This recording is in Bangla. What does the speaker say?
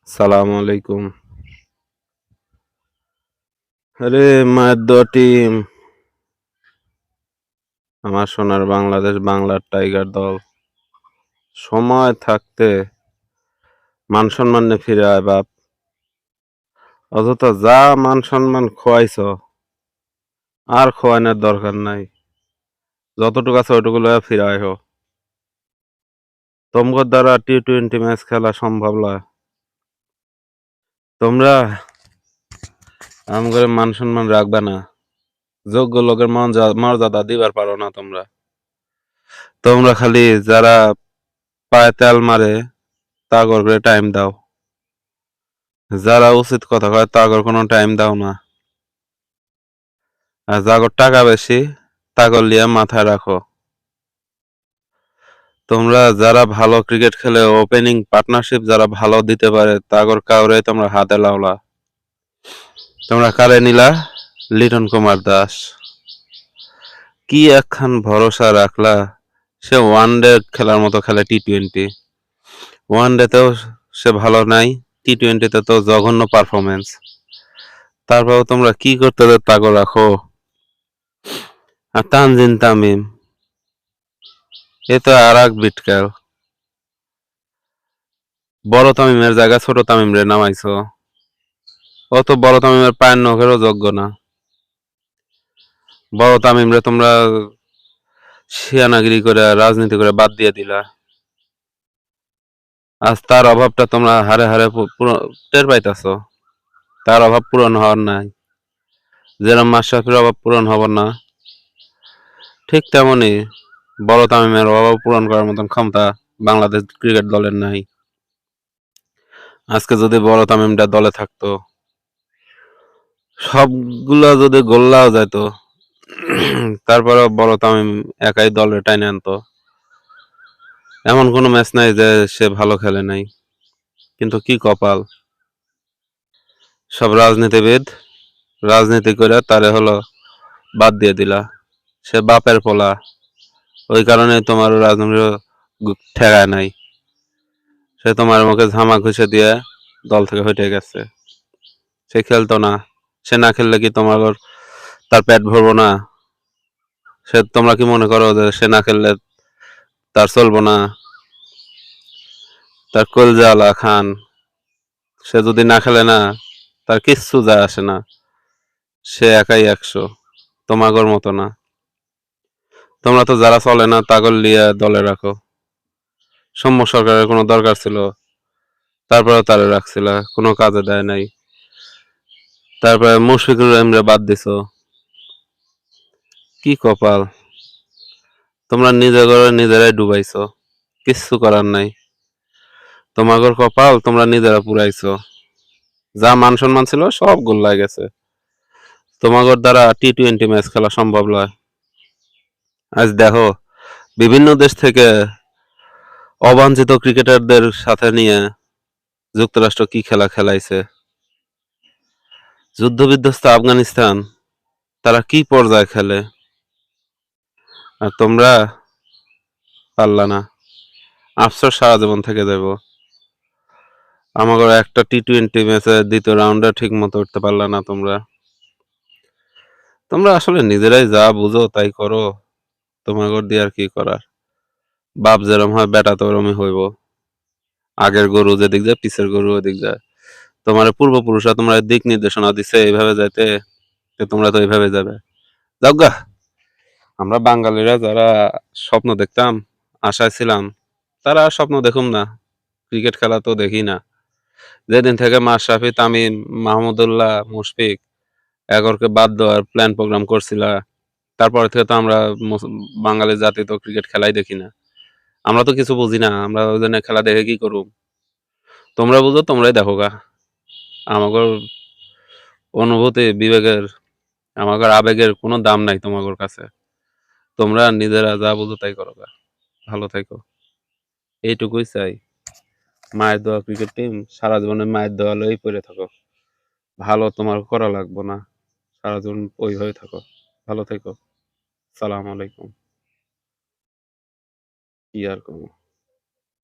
সালামু আলাইকুম। আরে মায়ের দোয়া টিম, আমার সোনার বাংলাদেশ বাংলার টাইগার দল। সময় থাকতে মান সম্মান নিয়ে ফিরে আয় বাপ। অযথা যা মান সম্মান খোয়াইছ আর খোয়ানোর দরকার নাই। যতটুকু আছে ওইটুকু লইয়া ফিরে আইহ। তোমগর দ্বারা টি-20 ম্যাচ খেলা সম্ভব লয়। তোমরা আমগরে মান সম্মান রাখবা না। যোগ্য লোকের মর্যাদা দিবার পারো না তোমরা। তোমরা খালি যারা পায়ে তেল মারে তাগর করে টাইম দাও। যারা উচিত কথা কয় তাগর কোনো টাইম দাও না। আর যাগর টাকা বেশি তাগর লিয়া মাথায় রাখো। তোমরা যারা ভালো ক্রিকেট খেলে ওপেনিং পার্টনারশিপ যারা ভালো দিতে পারে তাগর কাউরে তোমরা হাতে লাওলা। তোমরা কারে নিলা? লিটন কুমার দাস। কি একখান ভরসা রাখলা? সে ওয়ানডে খেলার মতো খেলে টি-20। ওয়ানডেতেও সে ভালো নাই, টি-20তে তো জঘন্য পারফরমেন্স। তারপরেও তোমরা কি করতে তাগর রাখো? আর তানজিন তামিম এ তো আর এক বিটকেল। বড় তামিমের জায়গায় ছোট তামিম রে নামাইছো। ও তো বড় তামিমের পায়ের নখেরও যোগ্য না। বড় তামিম রে তোমরা শিয়ানাগিরি করে রাজনীতি করে বাদ দিয়ে দিলা। আজ তার অভাবটা তোমরা হারে হারে টের পাইতাছ। তার অভাব পূরণ হওয়ার নাই। যেরকম মাশরাফির অভাব পূরণ হবার না, ঠিক তেমনি বড় তামিমের অভাব পূরণ করার মতন ক্ষমতা বাংলাদেশ ক্রিকেট দলের নাই। আজকে যদি বড় তামিমটা দলে থাকতো, সবগুলা যদি গোল্লাও যাইতো, তারপরে বড় তামিম একাই দলে টাইনে আনতো। এমন কোনো ম্যাচ নাই যে সে ভালো খেলে নাই। কিন্তু কি কপাল, সব রাজনীতিবিদ রাজনীতি করে তারে হলো বাদ দিয়ে দিলা। সে বাপের পোলা, ওই কারণে তোমার রাজনীতি ঠেকায় নাই। সে তোমার মুখে ঝামা ঘুষে দিয়ে দল থেকে হটে গেছে। সে খেলতো না। সে না খেললে কি তোমার তার পেট ভরবো না? সে তোমরা কি মনে করো যে সে না খেললে তার চলবো না? তার কলজাওয়ালা খান, সে যদি না খেলে না তার কিচ্ছু যায় আসে না। সে একাই 100, তোমাগর মতো না। তোমরা তো যারা চলে না তাগর লিয়ে দলে রাখো। সৌম্য সরকারের কোনো দরকার ছিল? তারপরে তারে রাখছিল, কোনো কাজে দেয় নাই। তারপরে মুশফিকুর রহিমরে বাদ দিছো। কি কপাল, তোমরা নিজে করে নিজেরাই ডুবাইছো। কিচ্ছু করার নাই। তোমাগর কপাল তোমরা নিজেরা পুরাইছো। যা মান সম্মান ছিল সব গোল্লায় গেছে। তোমাগর দ্বারা টি-20 ম্যাচ খেলা সম্ভব নয়। আজ দেখো বিভিন্ন দেশ থেকে অবাঞ্ছিত ক্রিকেটারদের সাথে নিয়ে যুক্তরাষ্ট্র কি খেলা খেলাইছে। যুদ্ধবিধ্বস্ত আফগানিস্তান তারা কি পর্যায়ে খেলে, আর তোমরা পারলা না। আফসোস সারা জীবন থেকে যাব। আমাকে একটা টি-20 ম্যাচে দ্বিতীয় রাউন্ডে ঠিক মতো উঠতে পারলা না তোমরা। তোমরা আসলে নিজেরাই যা বুঝো তাই করো। তোমাগর দিয়ে আর কি করার। বাপ যেরম হয় বেটা তো ওরমই হইব। আগের গরু যেদিক যায় পিছের গরু ওদিক যায়। তোমার পূর্বপুরুষরা তোমরা দিক নির্দেশনা দিছে এইভাবে যাইতে, তোমরা তো এইভাবে যাবে। যাও গা। আমরা বাঙালিরা যারা স্বপ্ন দেখতাম, আশায় ছিলাম, তারা আর স্বপ্ন দেখুম না। ক্রিকেট খেলা তো দেখি না। যেদিন থেকে মাশরাফি, তামিম, মাহমুদুল্লাহ, মুশফিক এগরকে বাদ দেওয়ার প্ল্যান প্রোগ্রাম করছিল, তারপর থেকে তো আমরা বাঙালি জাতি তো ক্রিকেট খেলাই দেখি না। আমরা তো কিছু বুঝি না। আমরা ওই জন্য খেলা দেখে কি করব? তোমরা বুঝো, তোমরাই দেখো গা। আমাগর অনুভূতি, বিবেকের, আমাগর আবেগের কোনো দাম নাই তোমাগর কাছে। তোমরা নিজেরা যা বুঝো তাই করো গা। ভালো থাকো, এইটুকুই চাই। মায়ের দোয়া ক্রিকেট টিম, সারা জীবনে মায়ের দোয়া লই পড়ে থাকো। ভালো তোমার করা লাগবো না। সারা জীবন ওইভাবে থাকো। ভালো থেকো। সালাম আলাইকুম। কি আর করবো?